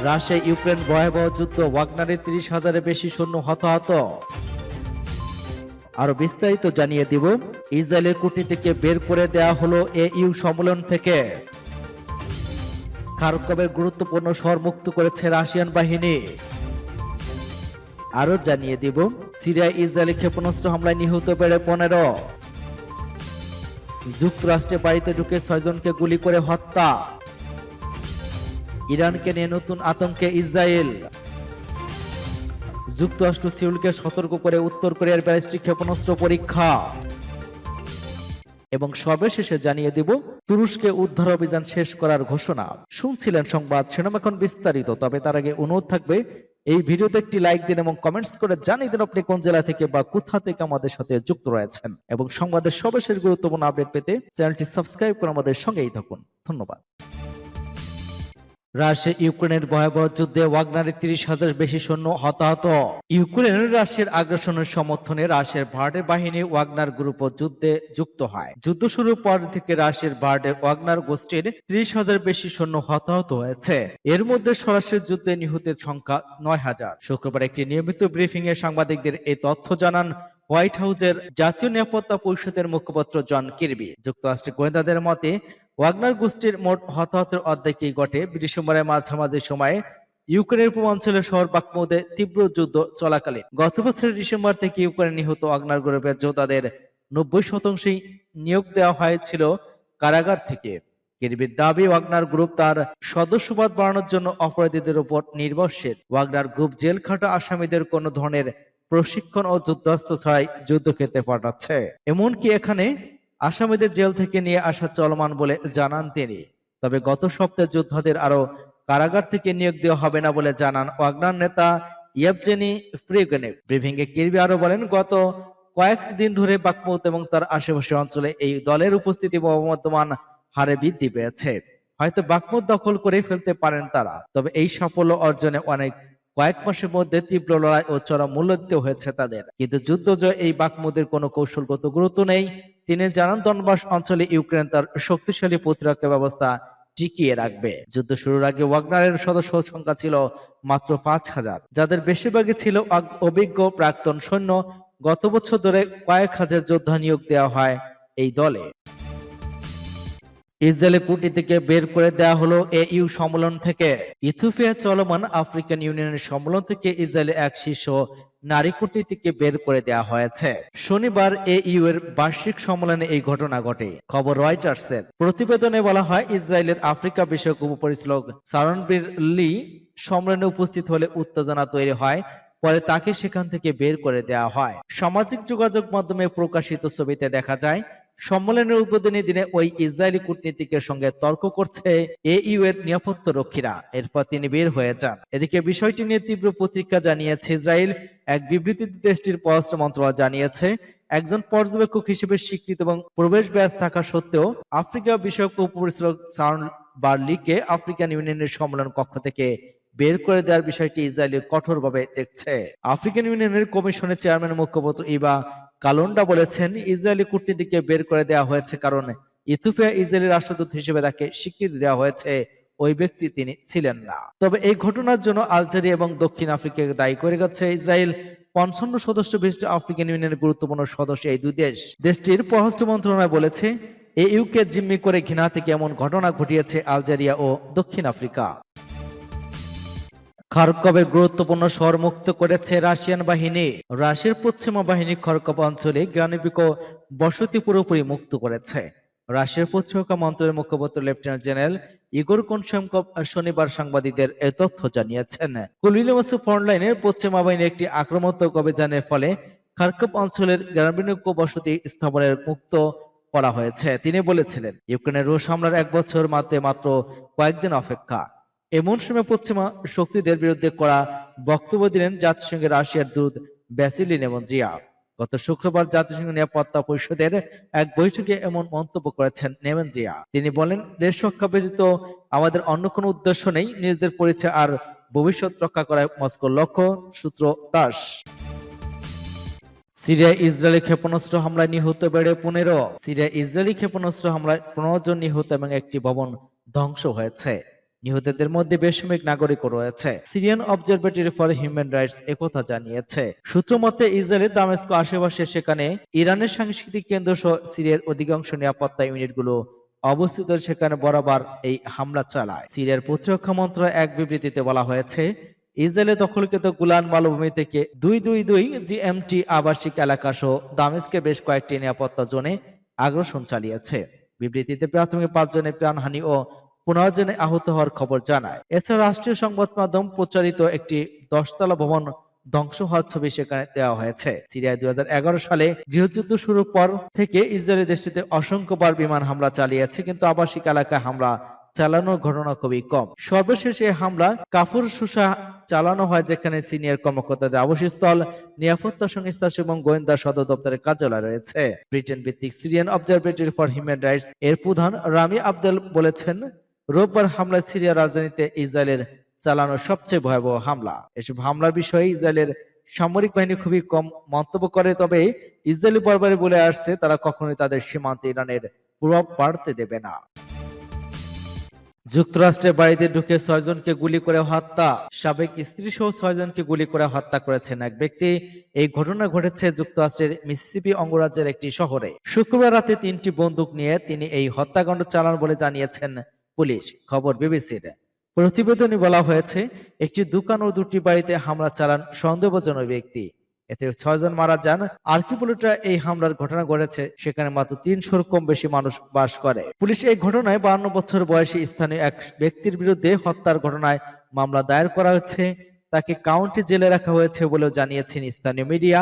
Russia Ukraine ভয়াবহ যুদ্ধ, ওয়াগনারে 30,000-এর বেশি সৈন্য হতাহত। আরো বিস্তারিত জানিয়ে দিব। ইসরায়েলের কূটনীতিকে বের করে দেয়া হলো EU সম্মেলন থেকে। খারকিভের গুরুত্বপূর্ণ শহর মুক্ত করেছে রাশিয়ান বাহিনী। আরো জানিয়ে দিব, সিরিয়ায় ইসরায়েলি ক্ষেপণাস্ত্র হামলায় নিহত বেড়ে 15। যুক্তরাষ্ট্রে বাড়িতে ঢুকে 6 জনকে গুলি করে হত্যা। ইরানকে নিয়ে নতুন আতঙ্কে ইসরায়েল। যুক্তরাষ্ট্র সিউলকে সতর্ক করে উত্তর কোরিয়ার ব্যালিস্টিক ক্ষেপণাস্ত্র পরীক্ষা। এবং সর্বশেষে জানিয়ে দিব, তুরস্কে উদ্ধার অভিযান শেষ করার ঘোষণা। শুনছিলেন সংবাদ শিরোনাম, এখন বিস্তারিত। তবে তার আগে অনুরোধ থাকবে, এই ভিডিওতে একটি লাইক দিন এবং কমেন্টস করে জানিয়ে দিন আপনি কোন জেলা থেকে বা কোথা থেকে আমাদের সাথে যুক্ত রয়েছেন। এবং সংবাদের সর্বশেষ গুরুত্বপূর্ণ আপডেট পেতে চ্যানেলটি সাবস্ক্রাইব করে আমাদের সঙ্গেই থাকুন। ধন্যবাদ। রাশিয়া ইউক্রেনের ভয়াবহ যুদ্ধে ওয়াগনারে 30,000 বেশি সৈন্য হতাহত। ইউক্রেনের রাশিয়ার আগ্রাসনের সমর্থনে রাশিয়ার ভার্ডের বাহিনী ওয়াগনার গ্রুপ যুদ্ধে যুক্ত হয়। যুদ্ধ শুরুর পর থেকে রাশিয়ার ভার্ডে ওয়াগনার গোষ্ঠীর 30,000 বেশি সৈন্য হতাহত হয়েছে। এর মধ্যে সরাসরি যুদ্ধে নিহতের সংখ্যা 9,000। শুক্রবার একটি নিয়মিত ব্রিফিং এ সাংবাদিকদের এই তথ্য জানান হোয়াইট হাউসের জাতীয় নিরাপত্তা পরিষদের মুখপাত্র জন কিরবি। যুক্তরাষ্ট্রের গোয়েন্দাদের মতে ওয়াগনার গোষ্ঠীর মোট হতাহতের অর্ধেকই ঘটে ডিসেম্বরের মাঝামাঝি সময়ে ইউক্রেনের পূর্বাঞ্চলের শহর বাখমুদে তীব্র যুদ্ধ চলাকালীন। গত বছরের ডিসেম্বর থেকে ইউক্রেনে নিহত ওয়াগনার গ্রুপের যোদ্ধাদের 90% নিয়োগ দেওয়া হয়েছিল কারাগার থেকে। কিরবির দাবি, ওয়াগনার গ্রুপ তার সদস্যপদ বাড়ানোর জন্য অপরাধীদের উপর নির্ভরশীল। ওয়াগনার গ্রুপ জেল খাটা আসামিদের কোনো ধরনের প্রশিক্ষণ ও যুদ্ধাস্ত্র ছাড়াই যুদ্ধক্ষেত্রে পাঠাচ্ছে। এমনকি এখানে আসামিদের জেল থেকে নিয়ে আসা চলমান বলে জানান তিনি। তবে গত সপ্তাহে যোদ্ধাদের আরো কারাগার থেকে নিয়োগ দেওয়া হবে না বলে জানান ওয়াগনার নেতা ইয়েভজেনি প্রিগনেভ। ব্রিফিং এ কিরবি আরো বলেন, গত কয়েকদিন ধরে বাখমুদ এবং তার আশেপাশের অঞ্চলে এই দলের উপস্থিতি ক্রমবর্ধমান হারে বৃদ্ধি পেয়েছে। হয়তো বাখমুদ দখল করে ফেলতে পারেন তারা, তবে এই সাফল্য অর্জনে কয়েক মাসের মধ্যে তীব্র লড়াই ও চরম মূল্য দিতে হয়েছে তাদের। কিন্তু যুদ্ধ জয় এই বাখমুদের কোনো কৌশলগত গুরুত্ব নেই। তিনি জানান, দনবাস অঞ্চলে ইউক্রেন তার শক্তিশালী প্রতিরক্ষা ব্যবস্থা টিকিয়ে রাখবে। যুদ্ধ শুরুর আগে ওয়াগনারের সদস্য সংখ্যা ছিল মাত্র 5,000, যাদের বেশিরভাগই ছিল অভিজ্ঞ প্রাক্তন সৈন্য। গত বছর ধরে কয়েক হাজার যোদ্ধা নিয়োগ দেওয়া হয় এই দলে। ইসরায়েলের কূটনীতিকে বের করে দেওয়া হলো EU সম্মেলন থেকে। ইথিওপিয়া চলমান আফ্রিকান ইউনিয়নের সম্মেলন থেকে ইসরায়েলের এক শীর্ষ নারী কূটনীতিকে বের করে দেওয়া হয়েছে। শনিবার EU এর বার্ষিক সম্মেলনে এই ঘটনা ঘটে। খবর রয়টার্সের। প্রতিবেদনে বলা হয়, ইসরায়েলের আফ্রিকা বিষয়ক উপপরিচালক সারনবীর লি সম্মেলনে উপস্থিত হলে উত্তেজনা তৈরি হয়। পরে তাকে সেখান থেকে বের করে দেওয়া হয়। সামাজিক যোগাযোগ মাধ্যমে প্রকাশিত ছবিতে দেখা যায়, সম্মেলনের উদ্বোধনী দিনে ওই ইসরায়েলি কূটনীতিকের সঙ্গে তর্ক করছে EU এর নিরাপত্তা রক্ষীরা। এরপর তিনি বের হয়ে যান। এদিকে বিষয়টি নিয়ে তীব্র প্রতিক্রিয়া জানিয়েছে ইসরায়েল। এক বিবৃতিতে দেশটির পররাষ্ট্র মন্ত্রণালয় জানিয়েছে, একজন পর্যবেক্ষক হিসেবে স্বীকৃত এবং প্রবেশ ব্যাস থাকা সত্ত্বেও আফ্রিকা বিষয়ক উপপরিচালক সারন বার্লিকে আফ্রিকান ইউনিয়নের সম্মেলন কক্ষ থেকে বের করে দেওয়ার বিষয়টি ইসরায়েল কঠোরভাবে দেখছে। আফ্রিকান ইউনিয়নের কমিশনের চেয়ারম্যান মুখপাত্র ইবা কালোন্ডা বলেছেন, ইসরায়েলি কূটনীতিকে বের করে দেওয়া হয়েছে কারণ ইথিওপিয়া ইসরায়েলের রাষ্ট্রদূত হিসেবে তাকে স্বীকৃতি দেওয়া হয়েছে। ওই ব্যক্তি তিনি ছিলেন না। তবে এই ঘটনার জন্য আলজেরিয়া এবং দক্ষিণ আফ্রিকাকে দায়ী করে গেছে ইসরায়েল। 55 সদস্য বিশিষ্ট আফ্রিকান ইউনিয়নের গুরুত্বপূর্ণ সদস্য এই দুই দেশ। দেশটির পররাষ্ট্র মন্ত্রণালয় বলেছে, EUকে জিম্মি করে ঘৃণা থেকে এমন ঘটনা ঘটিয়েছে আলজেরিয়া ও দক্ষিণ আফ্রিকা। খারকিভের গুরুত্বপূর্ণ শহর মুক্ত করেছে রাশিয়ান বাহিনী। রাশিয়ার পশ্চিমা বাহিনী খারকিভ অঞ্চলে গ্রানিবিক বসতি পুরোপুরি মুক্ত করেছে। রাশিয়ার প্রতিরক্ষা মন্ত্রণালয়ের মুখপাত্র লেফটেন্যান্ট জেনারেল ইগোর কোনশেনকভ শনিবার সাংবাদিকদের এ তথ্য জানিয়েছেন। কুলিলেমস ফ্রন্টলাইনের পশ্চিমা বাহিনীর একটি আক্রমণাত্মক অভিযানের ফলে খারকিভ অঞ্চলের গ্রানিবিক বসতি স্থাপনের মুক্ত করা হয়েছে। তিনি বলেছিলেন, ইউক্রেনের রুশ হামলার 1 বছর মাত্র কয়েকদিন অপেক্ষা। এমন সময় পশ্চিমা শক্তিদের বিরুদ্ধে করা বক্তব্য দিলেন জাতিসংঘের রাশিয়ার দূত ভ্যাসিলি নেমেনজিয়া। গত শুক্রবার জাতিসংঘ নিরাপত্তা পরিষদের এক বৈঠকে এমন মন্তব্য করেছেন নেমেনজিয়া। তিনি বলেন, দেশ রক্ষা ব্যতীত আমাদের অন্য কোনো উদ্দেশ্য নেই। নিজেদের পরিচয় আর ভবিষ্যৎ রক্ষা করা মস্কোর লক্ষ্য। সূত্র তাস। সিরিয়ায় ইসরায়েলি ক্ষেপণাস্ত্র হামলায় নিহত বেড়ে 15। সিরিয়ায় ইসরায়েলি ক্ষেপণাস্ত্র হামলায় 15 জন নিহত এবং একটি ভবন ধ্বংস হয়েছে। নিহতদের মধ্যে বেসামরিক নাগরিকও রয়েছে। Syrian observatory for human rights একথা জানিয়েছে। সূত্র মতে ইসরায়েলের দামেস্ক আশেপাশে সেখানে ইরানের সাংস্কৃতিক কেন্দ্র সহ সিরিয়ার অধিকাংশ নিরাপত্তা ইউনিটগুলো অবস্থিত, সেখানে বরাবর এই হামলা চালায়। সিরিয়ার প্রতিরক্ষা মন্ত্রণালয়ের এক বিবৃতিতে বলা হয়েছে, ইসরায়েলের দখলকৃত গোলান মালভূমি থেকে 222 জিএমটি আবাসিক এলাকা সহ দামেস্কের বেশ কয়েকটি নিরাপত্তা জোনে আগ্রাসন চালিয়েছে। বিবৃতিতে প্রাথমিক 5 জনের প্রাণহানি ও 15 জনে আহত হওয়ার খবর জানায়। এছাড়া রাষ্ট্রীয় সংবাদ মাধ্যম প্রচারিত একটি 10তলা ভবন ধ্বংস হওয়ার ছবি সেখানে দেওয়া হয়েছে। সিরিয়ায় 2011 সালে গৃহযুদ্ধ শুরুর পর থেকে ইসরায়েলি দেশটিতে অসংখ্যবার বিমান হামলা চালিয়েছে, কিন্তু আবাসিক এলাকায় হামলা চালানোর ঘটনা খুবই কম। সর্বশেষ এই হামলা কাফুর সুসা চালানো হয়, যেখানে সিনিয়র কর্মকর্তাদের আবাসস্থল, নিরাপত্তা সংস্থা এবং গোয়েন্দা সদর দপ্তরের কার্যালয় রয়েছে। ব্রিটেন ভিত্তিক Syrian observatory for human rights এর প্রধান রামি আবদেল বলেছেন, রোববার হামলা সিরিয়ার রাজধানীতে ইসরায়েলের চালানো সবচেয়ে ভয়াবহ হামলা। এসব হামলার বিষয়ে ইসরায়েলের সামরিক বাহিনী খুবই কম মন্তব্য করে, তবে ইসরায়েলি বারবারই বলে আসছে তারা কখনোই তাদের সীমান্তে ইরানের প্রভাব বাড়তে দেবে না। যুক্তরাষ্ট্রের বাড়িতে ঢুকে 6 জনকে গুলি করে হত্যা, সাবেক স্ত্রী সহ 6 জনকে গুলি করে হত্যা করেছেন এক ব্যক্তি। এই ঘটনা ঘটেছে যুক্তরাষ্ট্রের মিসিসিপি অঙ্গরাজ্যের একটি শহরে। শুক্রবার রাতে 3টি বন্দুক নিয়ে তিনি এই হত্যাকাণ্ড চালান বলে জানিয়েছেন পুলিশ। খবর বিবিসির। প্রতিবেদনে বলা হয়েছে, একটি দোকান ও 2টি বাড়িতে হামলা চালান সন্দেহভাজন ওই ব্যক্তি। এতে 6 জন মারা যান। আর্কিপুলিটা এই হামলার ঘটনা ঘটেছে সেখানে মাত্র 300-র কম বেশি মানুষ বাস করে। পুলিশ এই ঘটনায় 52 বছর বয়সী স্থানীয় এক ব্যক্তির বিরুদ্ধে হত্যার ঘটনায় মামলা দায়ের করা হয়েছে। তাকে কাউন্টি জেলে রাখা হয়েছে বলেও জানিয়েছেন স্থানীয় মিডিয়া।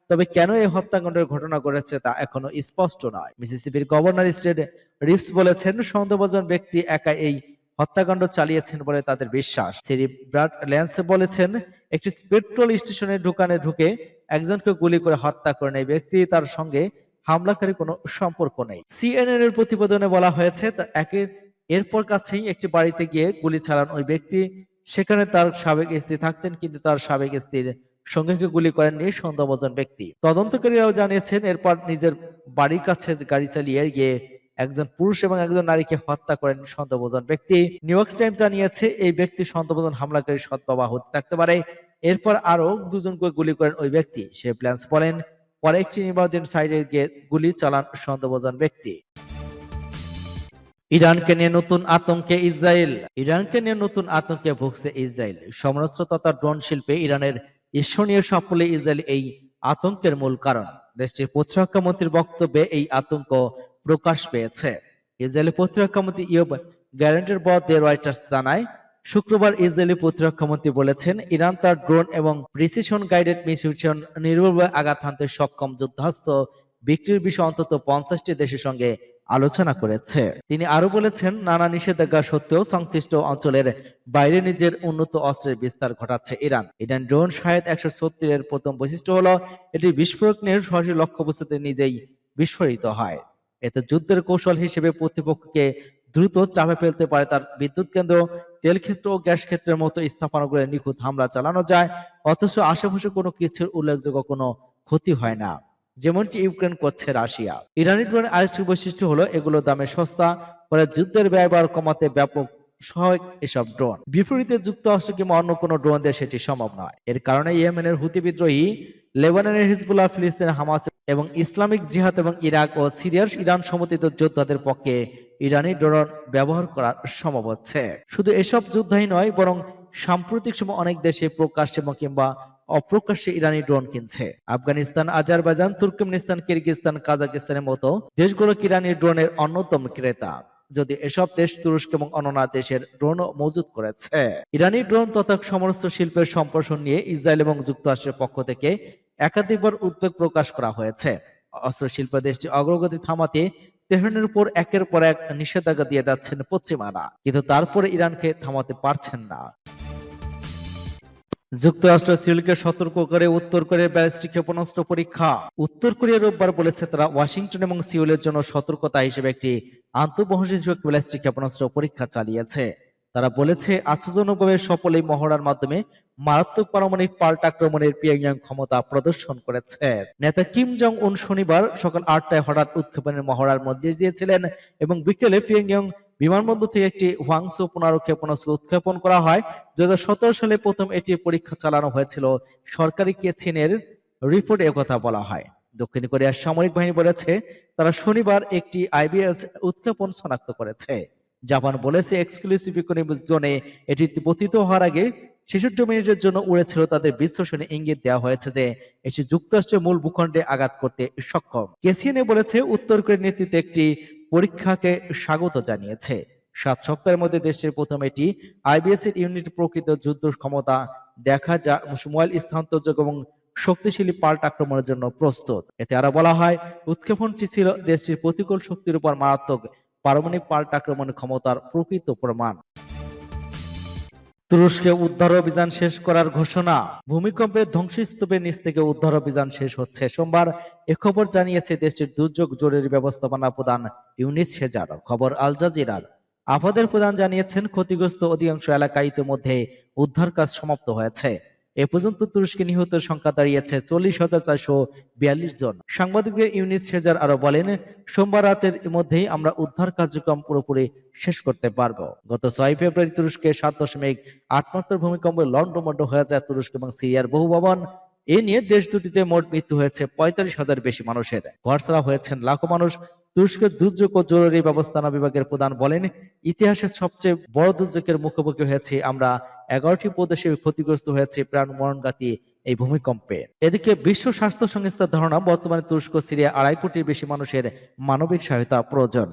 তবে কেন এই হত্যাকাণ্ডের ঘটনা ঘটেছে তা এখনো স্পষ্ট নয়। মিসিসিপির গভর্নর স্টেট রিভস বলেছেন, সন্দেহভাজন ব্যক্তি একা এই হত্যাকাণ্ড চালিয়েছেন বলে তাদের বিশ্বাস। সিরি ব্রাড ল্যান্স বলেছেন, একটি পেট্রোল স্টেশনের দোকানে ঢুকে একজনকে গুলি করে হত্যা করেন এই ব্যক্তি, তার সঙ্গে হামলাকারী কোনো সম্পর্ক নেই। সিএনএন এর প্রতিবেদনে বলা হয়েছে, এরপর কাছেই একটি বাড়িতে গিয়ে গুলি চালান ওই ব্যক্তি। সেখানে তার সাবেক স্ত্রী থাকতেন, কিন্তু তার সাবেক স্ত্রীর সঙ্গীকে গুলি করেননি সন্দেহভাজন ব্যক্তি। তদন্তকারীরাও জানিয়েছেন, এরপর নিজের বাড়ির কাছে গাড়ি চালিয়ে গিয়ে একজন পুরুষ এবং একজন নারীকে হত্যা করেন সন্দেহভাজন ব্যক্তি। নিউ ইয়র্ক টাইমস জানিয়েছে, এই ব্যক্তি সন্দেহভাজন হামলাকারী সৎ বাবা হতে থাকতে পারে। এরপর আরো 2 জনকে গুলি করেন ওই ব্যক্তি। সে প্ল্যান্স বলেন, পরে একটি নির্বাচন সাইডে গিয়ে গুলি চালান সন্দেহভাজন ব্যক্তি। ইরানকে নিয়ে নতুন আতঙ্কে ইসরায়েল। ইরানকে নিয়ে নতুন আতঙ্কে ভুগছে ইসরায়েল। সমরাস্ত্র তথা ড্রোন শিল্পে ইরানের ঈর্ষণীয় সাফল্যে ইসরায়েল এই আতঙ্কের মূল কারণ। দেশটির প্রতিরক্ষা মন্ত্রীর বক্তব্যে এই আতঙ্ক প্রকাশ পেয়েছে। ইসরায়েলি প্রতিরক্ষা মন্ত্রী ইয়োব গ্যারেন্টের বরাতে রয়টার্স জানায়, শুক্রবার ইসরায়েলি প্রতিরক্ষা মন্ত্রী বলেছেন, ইরান তার ড্রোন এবং প্রিসিশন গাইডেড মিসাইল নির্ভুলভাবে আঘাত হানতে সক্ষম যুদ্ধাস্ত্র বিক্রির বিষয়ে অন্তত 50টি দেশের সঙ্গে আলোচনা করেছে। তিনি আরো বলেছেন, নানা নিষেধাজ্ঞা সত্ত্বেও সংশ্লিষ্ট অঞ্চলের বাইরে নিজের উন্নত অস্ত্রের বিস্তার ঘটাচ্ছে ইরান। ইরান ড্রোন শাহেদ 136 এর প্রথম বৈশিষ্ট্য হলো এটি বিস্ফোরক নিয়ে সরাসরি লক্ষ্যবস্তুতে নিজেই বিস্ফোরিত হয়। এতে যুদ্ধের কৌশল হিসেবে প্রতিপক্ষকে দ্রুত চাপে ফেলতে পারে। তার বিদ্যুৎ কেন্দ্র, তেল ক্ষেত্র ও গ্যাস ক্ষেত্রের মতো স্থাপনাগুলো নিখুঁত হামলা চালানো যায়, অথচ আশেপাশে কোনো কিছুর উল্লেখযোগ্য কোনো ক্ষতি হয় না, যেমনটি ইউক্রেন করছে রাশিয়া। ইরানি ড্রোনের আরেকটি বৈশিষ্ট্য হলো এগুলো দামে সস্তা, ফলে যুদ্ধের ব্যয়ভার কমাতে ব্যাপক সহায়ক এসব ড্রোন। বিপরীতে যুক্তরাষ্ট্র কিংবা অন্য কোনো ড্রোন দিয়ে সেটি সম্ভব নয়। এর কারণে ইয়েমেনের হুতি বিদ্রোহী, লেবাননের হিজবুল্লাহ, ফিলিস্তিনের হামাস এবং ইসলামিক জিহাদ এবং ইরাক ও সিরিয়ার ইরান সমর্থিত যোদ্ধাদের পক্ষে ইরানি ড্রোন ব্যবহার করা সম্ভব হচ্ছে। শুধু এসব যুদ্ধই নয়, বরং সাম্প্রতিক সময় অনেক দেশে প্রকাশ্যে কিংবা অপ্রকাশ্যে ইরানি ড্রোন কিনছে। আফগানিস্তান, আজারবাইজান, তুর্কমেনিস্তান, কিরগিজস্তান, কাজাকিস্তানের মতো দেশগুলো ইরানি ড্রোনের অন্যতম ক্রেতা, যদি এসব দেশ তুরস্ক এবং অন্যান্য দেশের ড্রোন মজুত করেছে। ইরানি ড্রোন তথা সমরাস্ত্র শিল্পের সম্প্রসারণ নিয়ে ইসরায়েল এবং যুক্তরাষ্ট্রের পক্ষ থেকে একাধিকবার উদ্বেগ প্রকাশ করা হয়েছে। অস্ত্র শিল্প দেশটি অগ্রগতি থামাতে তেহরানের উপর একের পর এক নিষেধাজ্ঞা দিয়ে যাচ্ছেন পশ্চিমারা, কিন্তু তারপরে ইরানকে থামাতে পারছেন না। যুক্তরাষ্ট্র সিউলকে সতর্ক করে উত্তর কোরিয়ার ব্যালিস্টিক ক্ষেপণাস্ত্র পরীক্ষা। উত্তর কোরিয়া রোববার বলেছে তারা ওয়াশিংটন এবং সিউলের জন্য সতর্কতা হিসেবে একটি আন্তঃমহাদেশীয় ব্যালিস্টিক ক্ষেপণাস্ত্র পরীক্ষা চালিয়েছে। তারা বলেছে, আশ্চর্যজনকভাবে সফল এই মহড়ার মাধ্যমে মারাত্মক পারমাণবিক পাল্টা আক্রমণের পিয়ংইয়াং ক্ষমতা প্রদর্শন করেছে। নেতা কিম জং উন শনিবার সকাল 8টায় হঠাৎ উৎক্ষেপণের মহড়ার মধ্যে দিয়েছিলেন এবং বিকেলে পিয়ংইয়াং বিমানবন্দর থেকে একটি হোয়াংসো পুনরায় ক্ষেপণাস্ত্র উৎক্ষেপণ করা হয়। 2017 সালে প্রথম এটির পরীক্ষা চালানো হয়েছিল। সরকারি কেছিনের রিপোর্টে একথা বলা হয়। দক্ষিণ কোরিয়ার সামরিক বাহিনী বলেছে তারা শনিবার একটি আইবিএস উৎক্ষেপণ শনাক্ত করেছে। জাপান বলেছে এক্সক্লুসিভ ইকোনমিক জোনে এটি পতিত হওয়ার আগে 66 মিনিটের জন্য উড়েছিল। তাদের বিশ্লেষণে ইঙ্গিত দেওয়া হয়েছে যে এটি যুক্তরাষ্ট্রের মূল ভূখণ্ডে আঘাত করতে সক্ষম। কেসিএনএ বলেছে উত্তর কোরিয়ার নেতৃত্বে একটি পরীক্ষাকে স্বাগত জানিয়েছে। 7 সপ্তাহের মধ্যে দেশটির প্রথম এটি আইবিএস এর ইউনিট প্রকৃত যুদ্ধ ক্ষমতা দেখা যা মোবাইল স্থানান্তরযোগ্য এবং শক্তিশালী পাল্টা আক্রমণের জন্য প্রস্তুত। এতে আরো বলা হয় উৎক্ষেপণটি ছিল দেশটির প্রতিকূল শক্তির উপর মারাত্মক পারমাণবিক পাল্টা আক্রমণের ক্ষমতার প্রকৃত প্রমাণ। তুরস্কে উদ্ধার অভিযান শেষ করার ঘোষণা। ভূমিকম্পের ধ্বংসস্তূপের নিচ থেকে উদ্ধার অভিযান শেষ হচ্ছে। সোমবার এ খবর জানিয়েছে দেশটির দুর্যোগ জরুরি ব্যবস্থাপনা প্রধান ইউনিস সেজার। খবর আল জাজিরার। আফাদের প্রধান জানিয়েছেন ক্ষতিগ্রস্ত অধিকাংশ এলাকায় ইতিমধ্যে উদ্ধার কাজ সমাপ্ত হয়েছে। এ পর্যন্ত তুরস্কে নিহতের সংখ্যা দাঁড়িয়েছে 40,442 জন। সাংবাদিকদের ইউনিস সেজার আরো বলেন, সোমবার রাতের মধ্যেই আমরা উদ্ধার কার্যক্রম পুরোপুরি শেষ করতে পারবো। গত 6 ফেব্রুয়ারি তুরস্কে 7.8 মাত্রার ভূমিকম্পে লন্ডভন্ড হয়ে যায় তুরস্ক এবং সিরিয়ার বহু ভবন। এ নিয়ে দেশ দুটিতে মোট মৃত্যু হয়েছে 45,000 বেশি মানুষের। ঘরছাড়া হয়েছেন লাখো মানুষ। তুরস্কের দুর্যোগ ও জরুরি ব্যবস্থাপনা বিভাগের প্রধান বলেন, ইতিহাসের সবচেয়ে বড় দুর্যোগের মুখোমুখি হয়েছে আমরা। 11টি প্রদেশে ক্ষতিগ্রস্ত হয়েছে প্রাণ মরণঘাতী এই ভূমিকম্পে। এদিকে বিশ্ব স্বাস্থ্য সংস্থার ধারণা বর্তমানে তুরস্ক সিরিয়া 2.5 কোটির বেশি মানুষের মানবিক সহায়তা প্রয়োজন।